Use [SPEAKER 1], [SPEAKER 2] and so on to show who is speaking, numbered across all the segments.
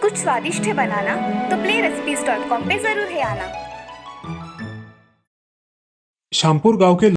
[SPEAKER 1] कुछ स्वादिष्ट है बनाना तो playrecipes.com पे जरूर है आना।
[SPEAKER 2] श्यामपुर गांव के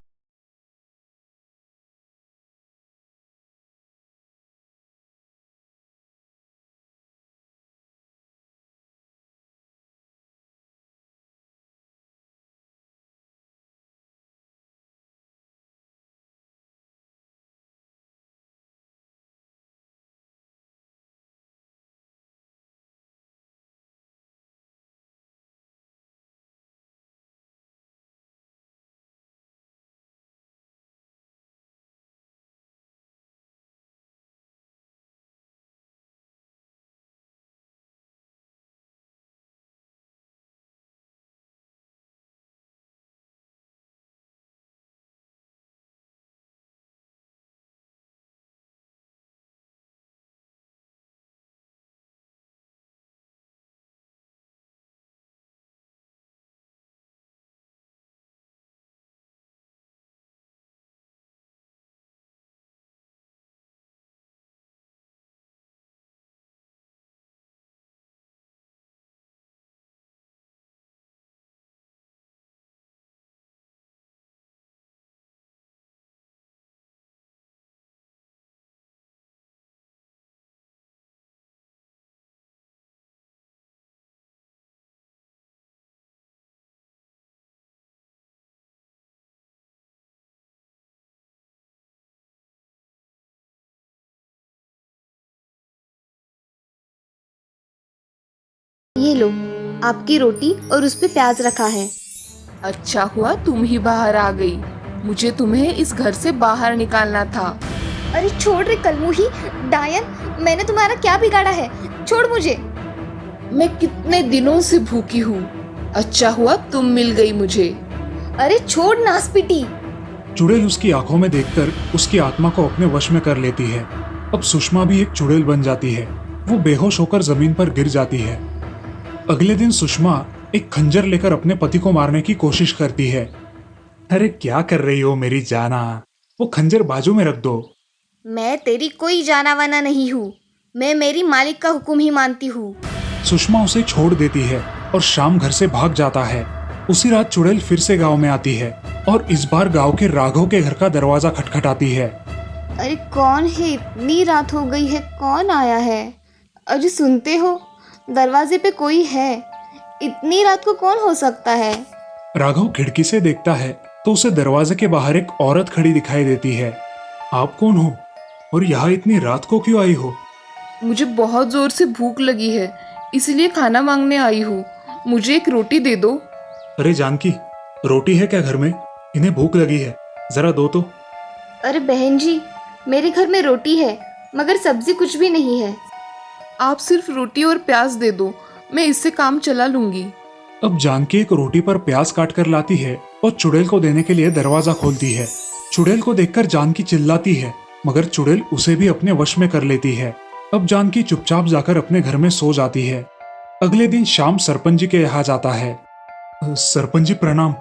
[SPEAKER 3] ये लो, आपकी रोटी और उस पे प्याज रखा है।
[SPEAKER 4] अच्छा हुआ तुम ही बाहर आ गई। मुझे तुम्हें इस घर से बाहर निकालना था।
[SPEAKER 3] अरे छोड़ रे कलमुही, डायन, मैंने तुम्हारा क्या बिगाड़ा है? छोड़ मुझे।
[SPEAKER 4] मैं कितने दिनों से भूखी हूँ। अच्छा हुआ तुम मिल गई मुझे।
[SPEAKER 3] अरे छोड़ नासपीटी।
[SPEAKER 2] चुड़ैल उसकी आंखों में देखकर उसकी आत्मा को अपने वश में कर लेती है। अब सुषमा भी एक चुड़ैल बन जाती है। वो बेहोश होकर जमीन पर गिर जाती है। अगले दिन सुषमा एक खंजर लेकर अपने पति को मारने की कोशिश करती है। अरे क्या कर रही हो मेरी जाना, वो खंजर बाजू में रख दो।
[SPEAKER 3] मैं तेरी कोई जानावाना नहीं हूँ, मैं मेरी मालिक का हुक्म ही मानती हूँ।
[SPEAKER 2] सुषमा उसे छोड़ देती है और शाम घर से भाग जाता है। उसी रात चुड़ैल फिर से गांव में आती है और इस बार गांव के राघव के घर का दरवाजा खटखटाती है।
[SPEAKER 3] अरे कौन है? इतनी रात हो गई है, कौन आया है? अरे सुनते हो, दरवाजे पे कोई है। इतनी रात को कौन हो सकता है?
[SPEAKER 2] राघव खिड़की से देखता है तो उसे दरवाजे के बाहर एक औरत खड़ी दिखाई देती है। आप कौन हो और यहाँ इतनी रात को क्यों आई हो?
[SPEAKER 4] मुझे बहुत जोर से भूख लगी है, इसलिए खाना मांगने आई हूँ। मुझे एक रोटी दे दो।
[SPEAKER 2] अरे जानकी, रोटी है क्या घर में? इन्हें भूख लगी है, जरा दो तो।
[SPEAKER 3] अरे बहन जी, मेरे घर में रोटी है मगर सब्जी कुछ भी नहीं है।
[SPEAKER 4] आप सिर्फ रोटी और प्याज दे दो, मैं इससे काम चला लूंगी।
[SPEAKER 2] अब जानकी एक रोटी पर प्याज काट कर लाती है और चुड़ैल को देने के लिए दरवाजा खोलती है। चुड़ैल को देखकर जानकी चिल्लाती है मगर चुड़ैल उसे भी अपने वश में कर लेती है। अब जानकी चुपचाप जाकर अपने घर में सो जाती है। अगले दिन शाम सरपंच जी के यहाँ जाता है। सरपंच जी प्रणाम,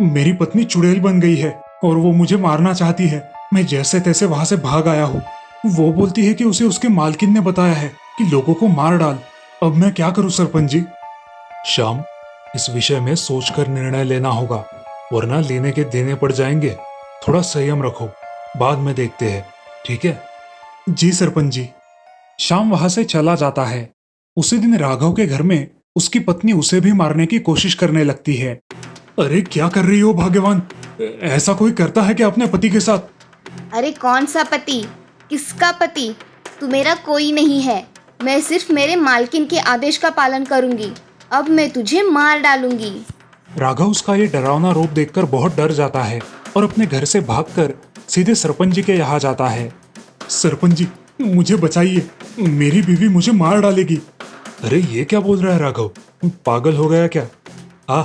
[SPEAKER 2] मेरी पत्नी चुड़ैल बन गई है और वो मुझे मारना चाहती है। मैं जैसे तैसे वहां से भाग आया हूँ। वो बोलती है कि उसे उसके मालकिन ने बताया है कि लोगों को मार डाल। अब मैं क्या करूं सरपंच जी? श्याम, इस विषय में सोचकर निर्णय लेना होगा, वरना लेने के देने पड़ जाएंगे। थोड़ा संयम रखो, बाद में देखते हैं, ठीक है? जी सरपंच जी। श्याम वहां से चला जाता है। उसी दिन राघव के घर में उसकी पत्नी उसे भी मारने की कोशिश करने लगती है। अरे क्या कर रही हो भाग्यवान? ऐसा कोई करता है क्या अपने पति के साथ?
[SPEAKER 3] अरे कौन सा पति? किसका पति? तू मेरा कोई नहीं है। मैं सिर्फ मेरे मालकिन के आदेश का पालन करूंगी। अब मैं तुझे मार डालूंगी।
[SPEAKER 2] राघव उसका ये डरावना रूप देखकर बहुत डर जाता है और अपने घर से भागकर सीधे सरपंच जी के यहाँ जाता है। सरपंच जी, मुझे बचाइए, मेरी बीवी मुझे मार डालेगी। अरे ये क्या बोल रहा है राघव, पागल हो गया क्या? आ,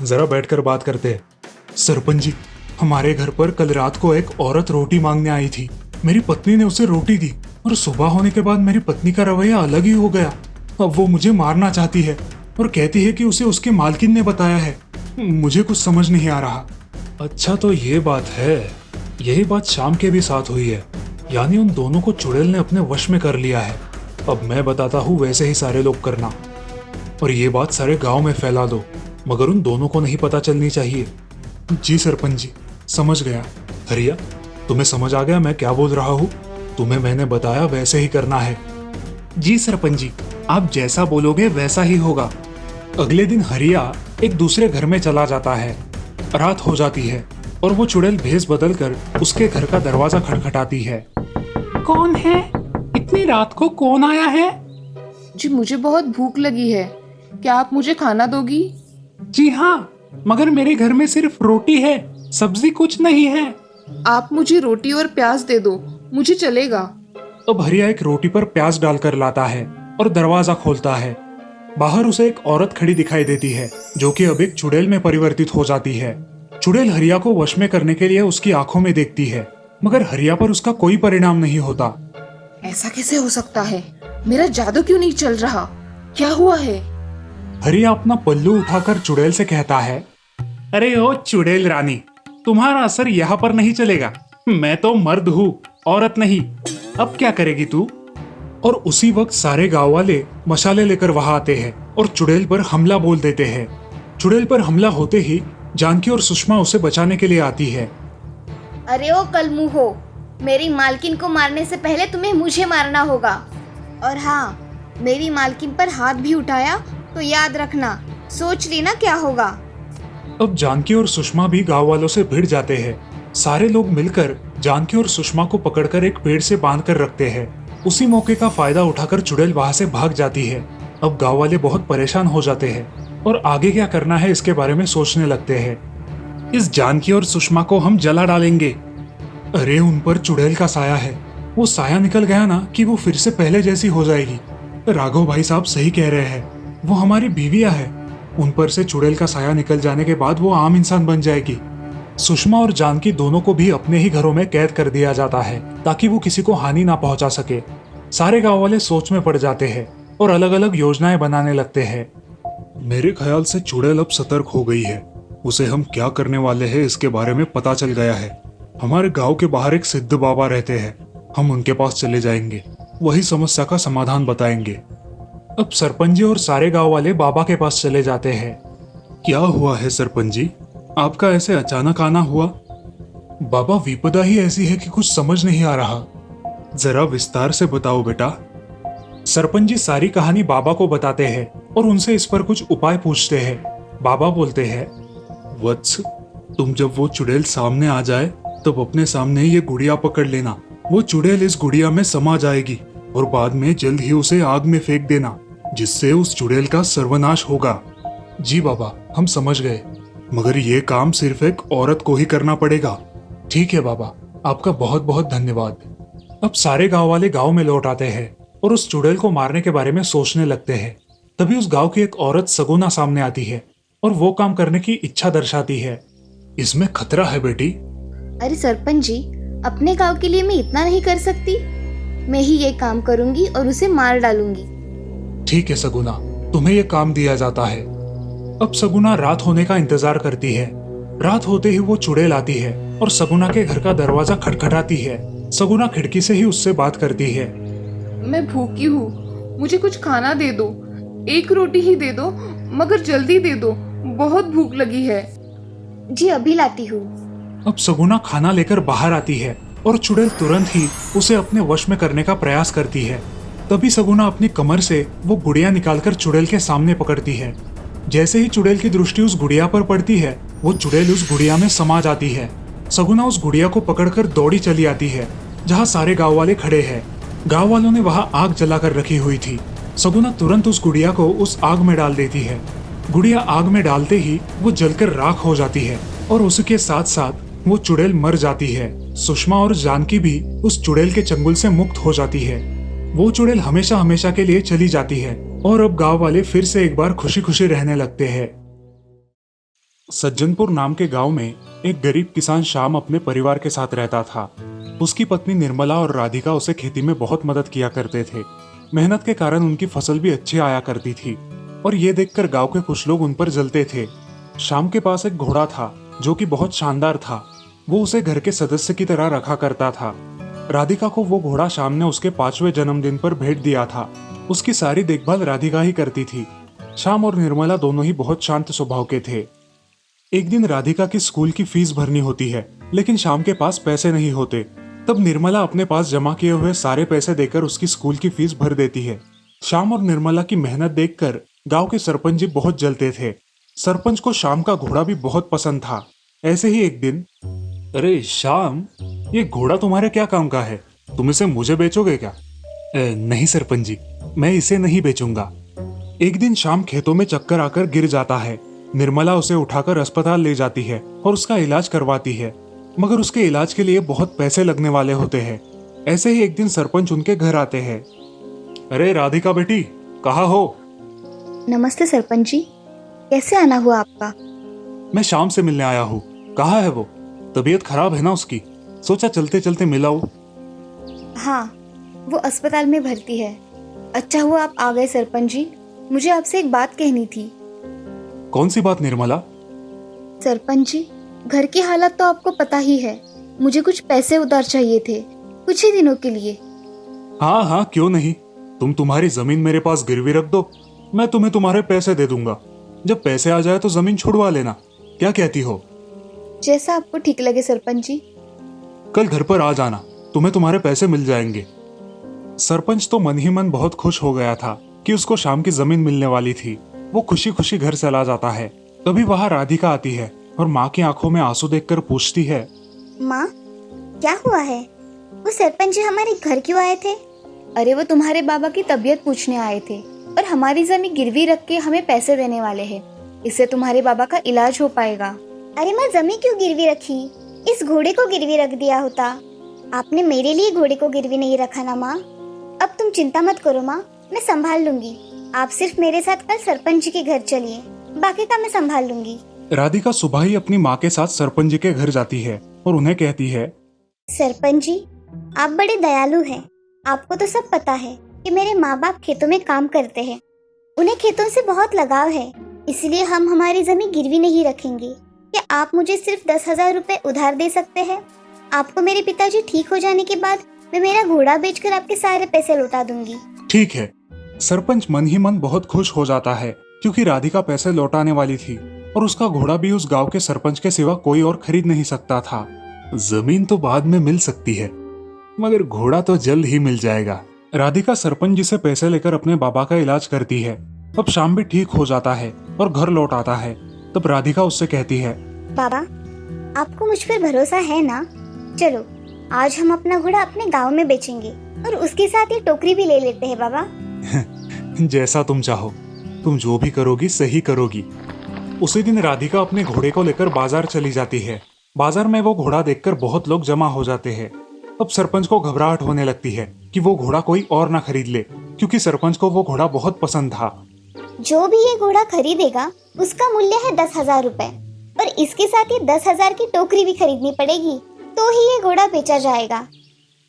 [SPEAKER 2] जरा बैठकर बात करते हैं। सरपंच जी, हमारे घर पर कल रात को एक औरत रोटी मांगने आई थी। मेरी पत्नी ने उसे रोटी दी और सुबह होने के बाद मेरी पत्नी का रवैया अलग ही हो गया। अब वो मुझे मारना चाहती है और कहती है कि उसे उसके मालकिन ने बताया है। मुझे कुछ समझ नहीं आ रहा। अच्छा तो ये बात है। यही बात शाम के भी साथ हुई है, यानी उन दोनों को चुड़ैल ने अपने वश में कर लिया है। अब मैं बताता हूँ वैसे ही सारे लोग करना, और ये बात सारे गांव में फैला दो, मगर उन दोनों को नहीं पता चलनी चाहिए। जी सरपंच जी, समझ गया। हरिया, तुम्हें समझ आ गया मैं क्या बोल रहा हूँ? तुम्हें मैंने बताया वैसे ही करना है। जी सरपंच जी, आप जैसा बोलोगे वैसा ही होगा। अगले दिन हरिया एक दूसरे घर में चला जाता है। रात हो जाती है और वो चुड़ैल भेस बदल कर उसके घर का दरवाजा खटखटाती है। कौन है? इतनी रात को कौन आया है?
[SPEAKER 4] जी मुझे बहुत भूख लगी है, क्या आप मुझे खाना दोगी?
[SPEAKER 2] जी हाँ, मगर मेरे घर में सिर्फ रोटी है, सब्जी कुछ नहीं है।
[SPEAKER 4] आप मुझे रोटी और प्याज दे दो, मुझे चलेगा।
[SPEAKER 2] अब हरिया एक रोटी पर प्याज डालकर लाता है और दरवाजा खोलता है। बाहर उसे एक औरत खड़ी दिखाई देती है, जो कि अब एक चुड़ैल में परिवर्तित हो जाती है। चुड़ैल हरिया को वश में करने के लिए उसकी आंखों में देखती है, मगर हरिया पर उसका कोई परिणाम नहीं होता।
[SPEAKER 4] ऐसा कैसे हो सकता है? मेरा जादू क्यों नहीं चल रहा? क्या हुआ है?
[SPEAKER 2] हरिया अपना पल्लू उठाकर चुड़ैल से कहता है, अरे ओ चुड़ैल रानी, तुम्हारा असर यहाँ पर नहीं चलेगा। मैं तो मर्द हूँ, औरत नहीं। अब क्या करेगी तू? और उसी वक्त सारे गांव वाले मशाले लेकर वहां आते हैं और चुड़ैल पर हमला बोल देते हैं। चुड़ैल पर हमला होते ही जानकी और सुषमा उसे बचाने के लिए आती है।
[SPEAKER 3] अरे ओ कलमुहो, मेरी मालकिन को मारने से पहले तुम्हें मुझे मारना होगा। और हाँ, मेरी मालकिन पर हाथ भी उठाया तो याद रखना, सोच लेना क्या होगा।
[SPEAKER 2] अब जानकी और सुषमा भी गांव वालों से भिड़ जाते हैं। सारे लोग मिलकर जानकी और सुषमा को पकड़कर एक पेड़ से बांध कर रखते हैं। उसी मौके का फायदा उठाकर चुड़ैल वहां से भाग जाती है। अब गांव वाले बहुत परेशान हो जाते हैं और आगे क्या करना है इसके बारे में सोचने लगते हैं। इस जानकी और सुषमा को हम जला डालेंगे। अरे उन पर चुड़ैल का साया है, वो साया निकल गया ना कि वो फिर से पहले जैसी हो जाएगी। राघव भाई साहब सही कह रहे हैं, वो हमारी बीवियां हैं। उन पर से चुड़ैल का साया निकल जाने के बाद वो आम इंसान बन जाएगी। सुषमा और जानकी दोनों को भी अपने ही घरों में कैद कर दिया जाता है ताकि वो किसी को हानि ना पहुंचा सके। सारे गांव वाले सोच में पड़ जाते हैं और अलग अलग योजनाएं बनाने लगते हैं। मेरे ख्याल से चुड़ैल अब सतर्क हो गई है। उसे हम क्या करने वाले हैं इसके बारे में पता चल गया है। हमारे गांव के बाहर एक सिद्ध बाबा रहते हैं, हम उनके पास चले जाएंगे, वही समस्या का समाधान बताएंगे। अब सरपंच जी और सारे गांव वाले बाबा के पास चले जाते हैं। क्या हुआ है सरपंच जी, आपका ऐसे अचानक आना हुआ? बाबा, विपदा ही ऐसी है कि कुछ समझ नहीं आ रहा, जरा विस्तार से बताओ बेटा। सरपंच जी सारी कहानी बाबा को बताते हैं और उनसे इस पर कुछ उपाय पूछते हैं। बाबा बोलते हैं, वत्स, तुम जब वो चुड़ैल सामने आ जाए तब अपने सामने ये गुड़िया पकड़ लेना। वो चुड़ैल इस गुड़िया में समा जाएगी और बाद में जल्द ही उसे आग में फेंक देना, जिससे उस चुड़ैल का सर्वनाश होगा। जी बाबा, हम समझ गए, मगर ये काम सिर्फ एक औरत को ही करना पड़ेगा। ठीक है बाबा, आपका बहुत बहुत धन्यवाद। अब सारे गांव वाले गांव में लौट आते हैं और उस चुड़ैल को मारने के बारे में सोचने लगते हैं। तभी उस गांव की एक औरत सगुना सामने आती है और वो काम करने की इच्छा दर्शाती है। इसमें खतरा है बेटी।
[SPEAKER 3] अरे सरपंच जी, अपने गांव के लिए मैं इतना नहीं कर सकती। मैं ही ये काम करूंगी और उसे मार डालूंगी।
[SPEAKER 2] ठीक है सगुना, तुम्हें ये काम दिया जाता है। अब सगुना रात होने का इंतजार करती है। रात होते ही वो चुड़ैल आती है और सगुना के घर का दरवाजा खटखटाती है। सगुना खिड़की से ही उससे बात करती है।
[SPEAKER 4] मैं भूखी हूँ, मुझे कुछ खाना दे दो, एक रोटी ही दे दो, मगर जल्दी दे दो, बहुत भूख लगी है।
[SPEAKER 3] जी अभी लाती हूँ।
[SPEAKER 2] अब सगुना खाना लेकर बाहर आती है और चुड़ैल तुरंत ही उसे अपने वश में करने का प्रयास करती है। तभी सगुना अपनी कमर से वो गुड़िया निकालकर चुड़ैल के सामने पकड़ती है। जैसे ही चुड़ैल की दृष्टि उस गुड़िया पर पड़ती है, वो चुड़ैल उस गुड़िया में समा जाती है। सगुना उस गुड़िया को पकड़कर दौड़ी चली आती है जहाँ सारे गांव वाले खड़े हैं। गांव वालों ने वहां आग जलाकर रखी हुई थी। सगुना तुरंत उस गुड़िया को उस आग में डाल देती है। गुड़िया आग में डालते ही वो जलकर राख हो जाती है और उसके साथ साथ वो चुड़ैल मर जाती है। सुषमा और जानकी भी उस चुड़ैल के चंगुल से मुक्त हो जाती है। वो चुड़ैल हमेशा हमेशा के लिए चली जाती है और अब गांव वाले फिर से एक बार खुशी खुशी रहने लगते हैं। सज्जनपुर नाम के गांव में एक गरीब किसान श्याम अपने परिवार के साथ रहता था। उसकी पत्नी निर्मला और राधिका उसे खेती में बहुत मदद किया करते थे। मेहनत के कारण उनकी फसल भी अच्छी आया करती थी और ये देखकर गांव के कुछ लोग उन पर जलते थे। श्याम के पास एक घोड़ा था जो कि बहुत शानदार था। वो उसे घर के सदस्य की तरह रखा करता था। राधिका को वो घोड़ा शाम ने उसके 5वें जन्मदिन पर भेंट दिया था। उसकी सारी देखभाल राधिका ही करती थी। श्याम और निर्मला दोनों ही बहुत शांत स्वभाव के थे। एक दिन राधिका की स्कूल की फीस भरनी होती है, लेकिन श्याम के पास पैसे नहीं होते। तब निर्मला अपने पास जमा किए हुए सारे पैसे देकर उसकी स्कूल की फीस भर देती है। श्याम और निर्मला की मेहनत देखकर गांव के सरपंच जी बहुत जलते थे। सरपंच को श्याम का घोड़ा भी बहुत पसंद था। ऐसे ही एक दिन, अरे श्याम, ये घोड़ा तुम्हारे क्या काम का है? तुम इसे मुझे बेचोगे क्या? नहीं सरपंच जी, मैं इसे नहीं बेचूंगा। एक दिन श्याम खेतों में चक्कर आकर गिर जाता है। निर्मला उसे उठाकर अस्पताल ले जाती है और उसका इलाज करवाती है, मगर उसके इलाज के लिए बहुत पैसे लगने वाले होते हैं। ऐसे ही एक दिन सरपंच उनके घर आते हैं। अरे राधिका बेटी, कहाँ हो?
[SPEAKER 3] नमस्ते सरपंच जी, कैसे आना हुआ आपका?
[SPEAKER 2] मैं श्याम से मिलने आया हूँ। कहाँ है वो? तबीयत खराब है ना उसकी, सोचा चलते चलते मिलाऊं।
[SPEAKER 3] हाँ, वो अस्पताल में भर्ती है। अच्छा हुआ आप आ गए सरपंच जी, मुझे आपसे एक बात कहनी थी।
[SPEAKER 2] कौन सी बात निर्मला?
[SPEAKER 3] सरपंच जी, घर की हालत तो आपको पता ही है। मुझे कुछ पैसे उधार चाहिए थे, कुछ ही दिनों के लिए।
[SPEAKER 2] हाँ हाँ, क्यों नहीं। तुम तुम्हारी जमीन मेरे पास गिरवी रख दो, मैं तुम्हें तुम्हारे पैसे दे दूंगा। जब पैसे आ जाए तो जमीन छुड़वा लेना। क्या कहती हो?
[SPEAKER 3] जैसा आपको ठीक लगे सरपंच जी।
[SPEAKER 2] कल घर पर आ जाना, तुम्हें तुम्हारे पैसे मिल जाएंगे। सरपंच तो मन ही मन बहुत खुश हो गया था कि उसको शाम की जमीन मिलने वाली थी। वो खुशी खुशी घर चला जाता है। तभी वहां राधिका आती है और माँ की आंखों में आंसू देखकर पूछती है,
[SPEAKER 3] माँ, क्या हुआ है? वो सरपंच जी हमारे घर क्यों आए थे? अरे वो तुम्हारे बाबा की तबीयत पूछने आए थे और हमारी जमीन गिरवी रख के हमें पैसे देने वाले हैं। इससे तुम्हारे बाबा का इलाज हो पाएगा।
[SPEAKER 5] अरे माँ, जमीन क्यों गिरवी रखी? इस घोड़े को गिरवी रख दिया होता। आपने मेरे लिए घोड़े को गिरवी नहीं रखा ना माँ। अब तुम चिंता मत करो माँ, मैं संभाल लूंगी। आप सिर्फ मेरे साथ कल सरपंच जी के घर चलिए, बाकी का मैं संभाल लूंगी।
[SPEAKER 2] राधिका सुबह ही अपनी माँ के साथ सरपंच जी के घर जाती है और उन्हें कहती है,
[SPEAKER 5] सरपंच जी, आप बड़े दयालु हैं। आपको तो सब पता है कि मेरे माँ बाप खेतों में काम करते हैं। उन्हें खेतों से बहुत लगाव है, इसलिए हम हमारी जमीन गिरवी नहीं रखेंगे। क्या आप मुझे सिर्फ 10,000 रुपए उधार दे सकते हैं? आपको मेरे पिताजी ठीक हो जाने के बाद मैं मेरा घोड़ा बेचकर आपके सारे पैसे लौटा दूंगी।
[SPEAKER 2] ठीक है। सरपंच मन ही मन बहुत खुश हो जाता है क्योंकि राधिका पैसे लौटाने वाली थी और उसका घोड़ा भी उस गांव के सरपंच के सिवा कोई और खरीद नहीं सकता था। जमीन तो बाद में मिल सकती है, मगर घोड़ा तो जल्द ही मिल जाएगा। राधिका सरपंच जी से पैसे लेकर अपने बाबा का इलाज करती है। अब शाम भी ठीक हो जाता है और घर लौट आता है। तब राधिका उससे कहती है,
[SPEAKER 5] बाबा, आपको मुझ पर भरोसा है ना? चलो, आज हम अपना घोड़ा अपने गांव में बेचेंगे और उसके साथ ये टोकरी भी ले लेते हैं बाबा।
[SPEAKER 2] जैसा तुम चाहो, तुम जो भी करोगी सही करोगी। उसी दिन राधिका अपने घोड़े को लेकर बाजार चली जाती है। बाजार में वो घोड़ा देखकर बहुत लोग जमा हो जाते हैं। अब सरपंच को घबराहट होने लगती है कि वो घोड़ा कोई और ना खरीद ले, क्योंकि सरपंच को वो घोड़ा बहुत पसंद था।
[SPEAKER 5] जो भी ये घोड़ा खरीदेगा उसका मूल्य है 10,000 रुपए और इसके साथ ये 10,000 की टोकरी भी खरीदनी पड़ेगी, तो ही ये घोड़ा बेचा जाएगा।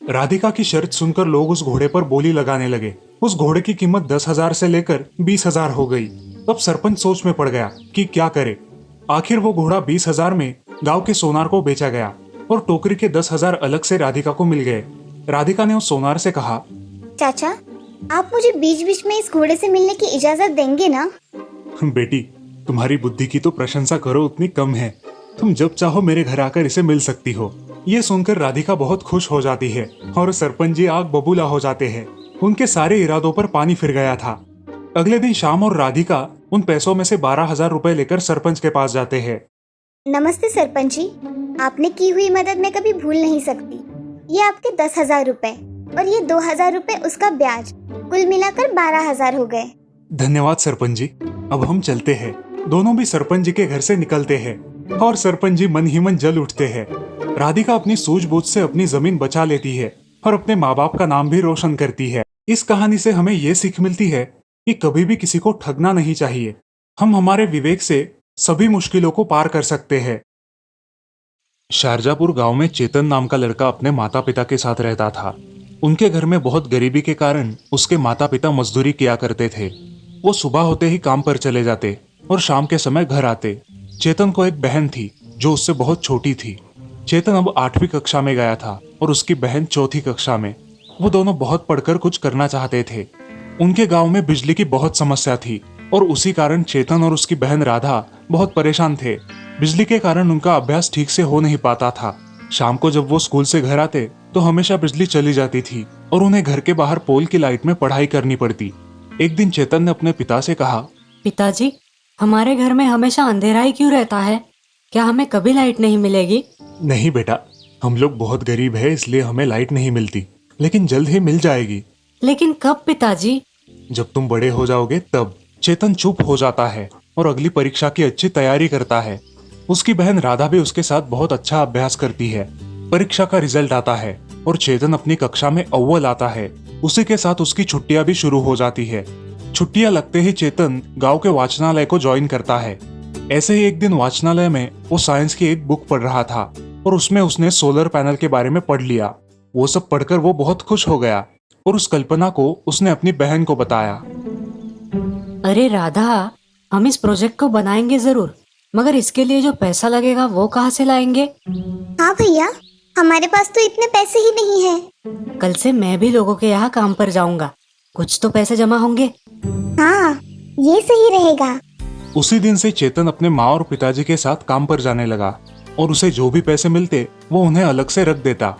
[SPEAKER 2] राधिका की शर्त सुनकर लोग उस घोड़े पर बोली लगाने लगे। उस घोड़े की कीमत 10,000 से लेकर 20,000 हो गई। अब सरपंच सोच में पड़ गया कि क्या करे। आखिर वो घोड़ा 20,000 में गांव के सोनार को बेचा गया और टोकरी के 10,000 अलग से राधिका को मिल गए। राधिका ने उस सोनार से कहा,
[SPEAKER 5] चाचा, आप मुझे बीच बीच में इस घोड़े से मिलने की इजाजत देंगे ना?
[SPEAKER 2] बेटी, तुम्हारी बुद्धि की तो प्रशंसा करो उतनी कम है। तुम जब चाहो मेरे घर आकर इसे मिल सकती हो। ये सुनकर राधिका बहुत खुश हो जाती है और सरपंच जी आग बबूला हो जाते हैं। उनके सारे इरादों पर पानी फिर गया था। अगले दिन शाम और राधिका उन पैसों में से 12,000 रुपए लेकर सरपंच के पास जाते हैं।
[SPEAKER 5] नमस्ते सरपंच जी, आपने की हुई मदद मैं कभी भूल नहीं सकती। ये आपके 10,000 रुपए और ये 2,000 रुपए उसका ब्याज, कुल मिलाकर 12,000 हो गए।
[SPEAKER 2] धन्यवाद सरपंच जी, अब हम चलते हैं। दोनों भी सरपंच जी के घर से निकलते हैं और सरपंच जी मन ही मन जल उठते हैं। राधिका अपनी सूझबूझ से अपनी जमीन बचा लेती है और अपने माँ बाप का नाम भी रोशन करती है। इस कहानी से हमें ये सीख मिलती है कि कभी भी किसी को ठगना नहीं चाहिए। हम हमारे विवेक से सभी मुश्किलों को पार कर सकते हैं। शारजापुर गांव में चेतन नाम का लड़का अपने माता पिता के साथ रहता था। उनके घर में बहुत गरीबी के कारण उसके माता पिता मजदूरी किया करते थे। वो सुबह होते ही काम पर चले जाते और शाम के समय घर आते। चेतन को एक बहन थी जो उससे बहुत छोटी थी। चेतन अब 8वीं कक्षा में गया था और उसकी बहन 4थी कक्षा में। वो दोनों बहुत पढ़कर कुछ करना चाहते थे। उनके गांव में बिजली की बहुत समस्या थी और उसी कारण चेतन और उसकी बहन राधा बहुत परेशान थे। बिजली के कारण उनका अभ्यास ठीक से हो नहीं पाता था। शाम को जब वो स्कूल से घर आते तो हमेशा बिजली चली जाती थी और उन्हें घर के बाहर पोल की लाइट में पढ़ाई करनी पड़ती। एक दिन चेतन ने अपने पिता से कहा,
[SPEAKER 6] पिताजी, हमारे घर में हमेशा अंधेरा ही क्यों रहता है? क्या हमें कभी लाइट नहीं मिलेगी?
[SPEAKER 2] नहीं बेटा, हम लोग बहुत गरीब है इसलिए हमें लाइट नहीं मिलती, लेकिन जल्द ही मिल जाएगी।
[SPEAKER 6] लेकिन कब पिताजी?
[SPEAKER 2] जब तुम बड़े हो जाओगे तब। चेतन चुप हो जाता है और अगली परीक्षा की अच्छी तैयारी करता है। उसकी बहन राधा भी उसके साथ बहुत अच्छा अभ्यास करती है। परीक्षा का रिजल्ट आता है और चेतन अपनी कक्षा में अव्वल आता है। उसी के साथ उसकी छुट्टियां भी शुरू हो जाती है। छुट्टियां लगते ही चेतन गांव के वाचनालय को ज्वाइन करता है। ऐसे ही एक दिन वाचनालय में वो साइंस की एक बुक पढ़ रहा था और उसमें उसने सोलर पैनल के बारे में पढ़ लिया। वो सब पढ़कर वो बहुत खुश हो गया और उस कल्पना को उसने अपनी बहन को बताया।
[SPEAKER 6] अरे राधा, हम इस प्रोजेक्ट को बनाएंगे जरूर, मगर इसके लिए जो पैसा लगेगा वो कहाँ से लाएंगे?
[SPEAKER 5] हाँ भैया, हमारे पास तो इतने पैसे ही नहीं है।
[SPEAKER 6] कल से मैं भी लोगों के यहाँ काम पर जाऊंगा, कुछ तो पैसे जमा होंगे।
[SPEAKER 5] हाँ, ये सही रहेगा।
[SPEAKER 2] उसी दिन से चेतन अपने माँ और पिताजी के साथ काम पर जाने लगा और उसे जो भी पैसे मिलते वो उन्हें अलग से रख देता।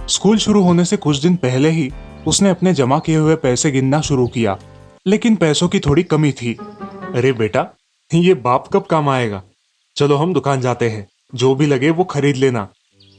[SPEAKER 2] स्कूल शुरू होने से कुछ दिन पहले ही उसने अपने जमा किए हुए पैसे गिनना शुरू किया, लेकिन पैसों की थोड़ी कमी थी। अरे बेटा, ये बाप कब काम आएगा? चलो हम दुकान जाते हैं, जो भी लगे वो खरीद लेना।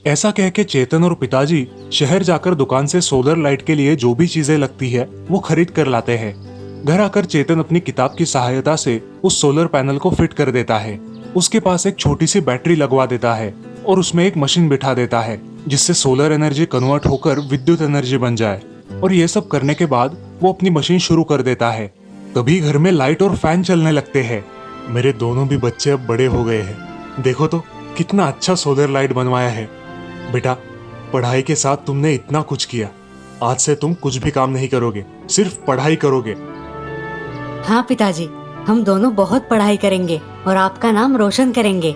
[SPEAKER 2] ऐसा कह के चेतन और पिताजी शहर जाकर दुकान से सोलर लाइट के लिए जो भी चीजें लगती है वो खरीद कर लाते हैं। घर आकर चेतन अपनी किताब की सहायता से उस सोलर पैनल को फिट कर देता है। उसके पास एक छोटी सी बैटरी लगवा देता है और उसमें एक मशीन बिठा देता है जिससे सोलर एनर्जी कन्वर्ट होकर विद्युत एनर्जी बन जाए। और ये सब करने के बाद वो अपनी मशीन शुरू कर देता है। तभी घर में लाइट और फैन चलने लगते हैं। मेरे दोनों भी बच्चे अब बड़े हो गए हैं। देखो तो कितना अच्छा सोलर लाइट बनवाया है। बेटा, पढ़ाई के साथ तुमने इतना कुछ किया। आज से तुम कुछ भी काम नहीं करोगे, सिर्फ पढ़ाई करोगे।
[SPEAKER 6] हाँ पिताजी, हम दोनों बहुत पढ़ाई करेंगे और आपका नाम रोशन करेंगे।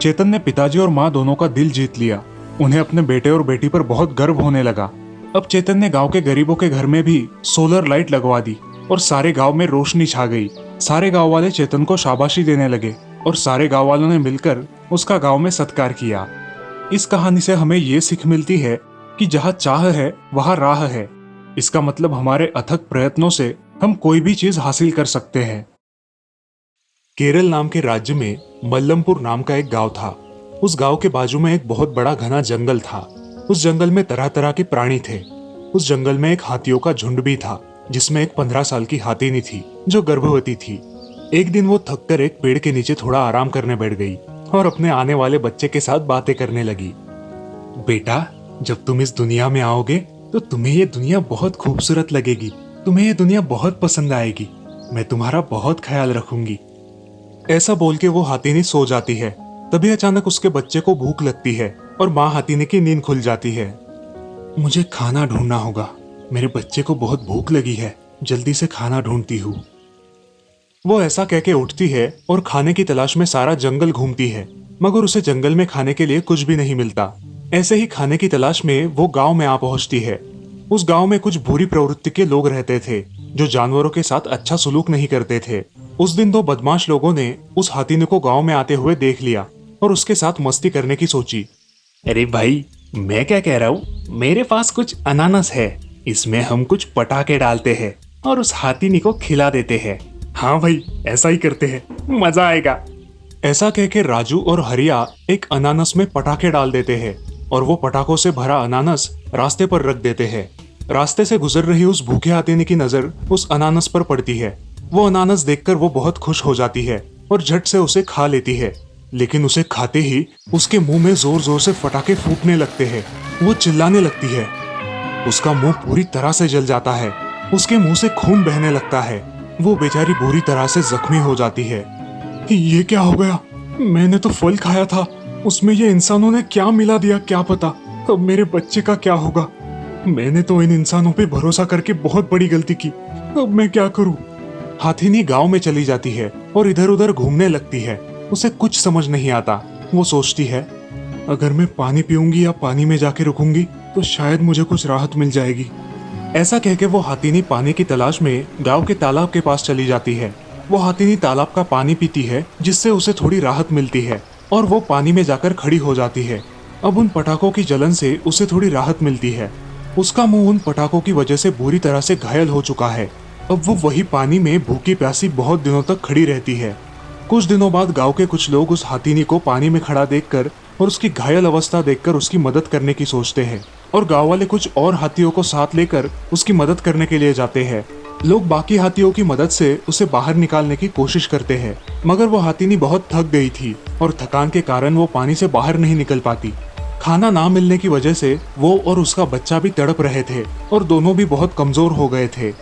[SPEAKER 2] चेतन ने पिताजी और माँ दोनों का दिल जीत लिया। उन्हें अपने बेटे और बेटी पर बहुत गर्व होने लगा। अब चेतन ने गांव के गरीबों के घर में भी सोलर लाइट लगवा दी और सारे गांव में रोशनी छा गई। सारे गांव वाले चेतन को शाबाशी देने लगे और सारे गांव वालों ने मिलकर उसका गांव में सत्कार किया। इस कहानी से हमें ये सीख मिलती है कि जहाँ चाह है वहाँ राह है। इसका मतलब हमारे अथक प्रयत्नों से हम कोई भी चीज हासिल कर सकते हैं। केरल नाम के राज्य में मल्लमपुर नाम का एक गांव था। उस गांव के बाजू में एक बहुत बड़ा घना जंगल था। उस जंगल में तरह तरह के प्राणी थे। उस जंगल में एक हाथियों का झुंड भी था, जिसमें एक 15 साल की हाथीनी थी जो गर्भवती थी। एक दिन वो थककर एक पेड़ के नीचे थोड़ा आराम करने बैठ गई और अपने आने वाले बच्चे के साथ बातें करने लगी। बेटा, जब तुम इस दुनिया में आओगे तो तुम्हें ये दुनिया बहुत खूबसूरत लगेगी। तुम्हें ये दुनिया बहुत पसंद आएगी। मैं तुम्हारा बहुत ख्याल रखूंगी। ऐसा बोल के वो हाथीनी सो जाती है। तभी अचानक उसके बच्चे को भूख लगती है और माँ हाथीनी की नींद खुल जाती है। मुझे खाना ढूंढना होगा, मेरे बच्चे को बहुत भूख लगी है, जल्दी से खाना ढूंढती हूँ। वो ऐसा कह के उठती है और खाने की तलाश में सारा जंगल घूमती है, मगर उसे जंगल में खाने के लिए कुछ भी नहीं मिलता। ऐसे ही खाने की तलाश में वो गांव में आ पहुंचती है। उस गांव में कुछ बुरी प्रवृत्ति के लोग रहते थे जो जानवरों के साथ अच्छा सलूक नहीं करते थे। उस दिन 2 बदमाश लोगों ने उस हाथीने को गांव में आते हुए देख लिया और उसके साथ मस्ती करने की सोची। अरे भाई, मैं क्या कह रहा हूँ, मेरे पास कुछ अनानास है, इसमें हम कुछ पटाखे डालते हैं और उस हाथीनी को खिला देते हैं। हाँ भाई, ऐसा ही करते हैं, मजा आएगा। ऐसा कह के राजू और हरिया एक अनानास में पटाखे डाल देते हैं और वो पटाखों से भरा अनानास रास्ते पर रख देते हैं। रास्ते से गुजर रही उस भूखे हाथीनी की नजर उस अनानास पर पड़ती है। वो अनानास देखकर वो बहुत खुश हो जाती है और झट से उसे खा लेती है। लेकिन उसे खाते ही उसके मुंह में जोर जोर से पटाखे फूटने लगते हैं। वो चिल्लाने लगती है। उसका मुंह पूरी तरह से जल जाता है। उसके मुंह से खून बहने लगता है। वो बेचारी बुरी तरह से जख्मी हो जाती है। ये क्या हो गया? मैंने तो फल खाया था, उसमें ये इंसानों ने क्या मिला दिया क्या पता। अब मेरे बच्चे का क्या होगा? मैंने तो इन इंसानों पे भरोसा करके बहुत बड़ी गलती की। अब मैं क्या करूं? हाथीनी गांव में चली जाती है और इधर उधर घूमने लगती है। उसे कुछ समझ नहीं आता। वो सोचती है, अगर मैं पानी पीऊंगी या पानी में जाके रुकूंगी तो शायद मुझे कुछ राहत मिल जाएगी। ऐसा कह के वो हाथीनी पानी की तलाश में गांव के तालाब के पास चली जाती है। वो हाथीनी तालाब का पानी पीती है जिससे उसे थोड़ी राहत मिलती है और वो पानी में जाकर खड़ी हो जाती है। अब उन पटाखों की जलन से उसे थोड़ी राहत मिलती है। उसका मुंह उन पटाखों की वजह से बुरी तरह से घायल हो चुका है। अब वो वही पानी में भूखी प्यासी बहुत दिनों तक खड़ी रहती है। कुछ दिनों बाद गांव के कुछ लोग उस हाथीनी को पानी में खड़ा देखकर और उसकी घायल अवस्था देखकर उसकी मदद करने की सोचते हैं और गांव वाले कुछ और हाथियों को साथ लेकर उसकी मदद करने के लिए जाते हैं। लोग बाकी हाथियों की मदद से उसे बाहर निकालने की कोशिश करते हैं, मगर वो हाथीनी बहुत थक गई थी और थकान के कारण वो पानी से बाहर नहीं निकल पाती। खाना ना मिलने की वजह से वो और उसका बच्चा भी तड़प रहे थे और दोनों भी बहुत कमजोर हो गए थे।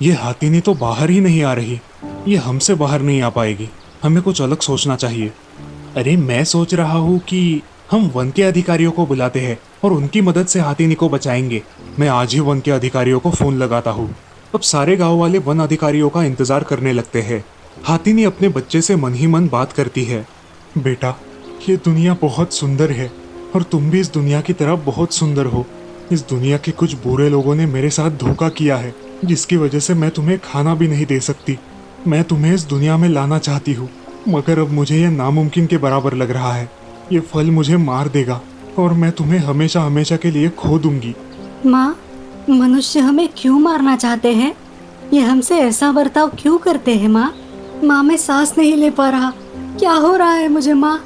[SPEAKER 2] ये हाथीनी तो बाहर ही नहीं आ रही, ये हमसे बाहर नहीं आ पाएगी, हमें कुछ अलग सोचना चाहिए। अरे मैं सोच रहा हूँ कि हम वन के अधिकारियों को बुलाते हैं और उनकी मदद से हाथीनी को बचाएंगे। मैं आज ही वन के अधिकारियों को फोन लगाता हूँ। अब सारे गांव वाले वन अधिकारियों का इंतजार करने लगते हैं। हाथीनी अपने बच्चे से मन ही मन बात करती है। बेटा, ये दुनिया बहुत सुंदर है और तुम भी इस दुनिया की तरह बहुत सुंदर हो। इस दुनिया के कुछ बुरे लोगों ने मेरे साथ धोखा किया है, जिसकी वजह से मैं तुम्हें खाना भी नहीं दे सकती। मैं तुम्हें इस दुनिया में लाना चाहती हूँ, मगर अब मुझे यह नामुमकिन के बराबर लग रहा है। ये फल मुझे मार देगा और मैं तुम्हें हमेशा हमेशा के लिए खो दूंगी।
[SPEAKER 6] माँ, मनुष्य हमें क्यों मारना चाहते हैं? ये हमसे ऐसा बर्ताव क्यों करते हैं माँ? माँ, मैं सांस नहीं ले पा रहा, क्या हो रहा है मुझे माँ?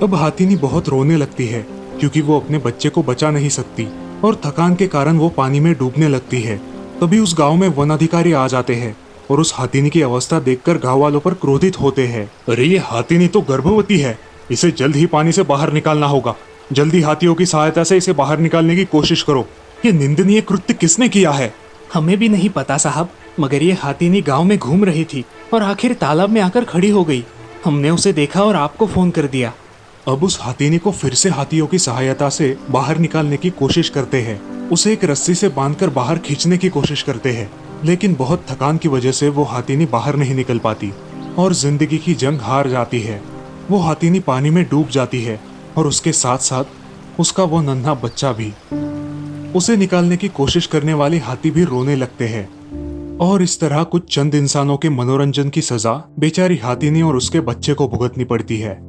[SPEAKER 2] अब हाथीनी बहुत रोने लगती है क्योंकि वो अपने बच्चे को बचा नहीं सकती और थकान के कारण वो पानी में डूबने लगती है। तभी उस गांव में वन अधिकारी आ जाते हैं और उस हाथीनी की अवस्था देखकर गांव वालों पर क्रोधित होते हैं। अरे ये हाथीनी तो गर्भवती है, इसे जल्द ही पानी से बाहर निकालना होगा। जल्दी हाथियों की सहायता से इसे बाहर निकालने की कोशिश करो। ये निंदनीय कृत्य किसने किया है?
[SPEAKER 7] हमें भी नहीं पता साहब, मगर ये हाथीनी गांव में घूम रही थी और आखिर तालाब में आकर खड़ी हो गई। हमने उसे देखा और आपको फोन कर दिया।
[SPEAKER 2] अब उस हाथीनी को फिर से हाथियों की सहायता से बाहर निकालने की कोशिश करते हैं। उसे एक रस्सी से बांधकर बाहर खींचने की कोशिश करते हैं, लेकिन बहुत थकान की वजह से वो हाथीनी बाहर नहीं निकल पाती और जिंदगी की जंग हार जाती है। वो हाथीनी पानी में डूब जाती है और उसके साथ साथ उसका वो नन्हा बच्चा भी। उसे निकालने की कोशिश करने वाले हाथी भी रोने लगते हैं और इस तरह कुछ चंद इंसानों के मनोरंजन की सजा बेचारी हाथीनी और उसके बच्चे को भुगतनी पड़ती है।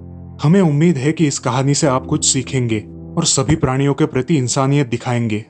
[SPEAKER 2] हमें उम्मीद है कि इस कहानी से आप कुछ सीखेंगे और सभी प्राणियों के प्रति इंसानियत दिखाएंगे।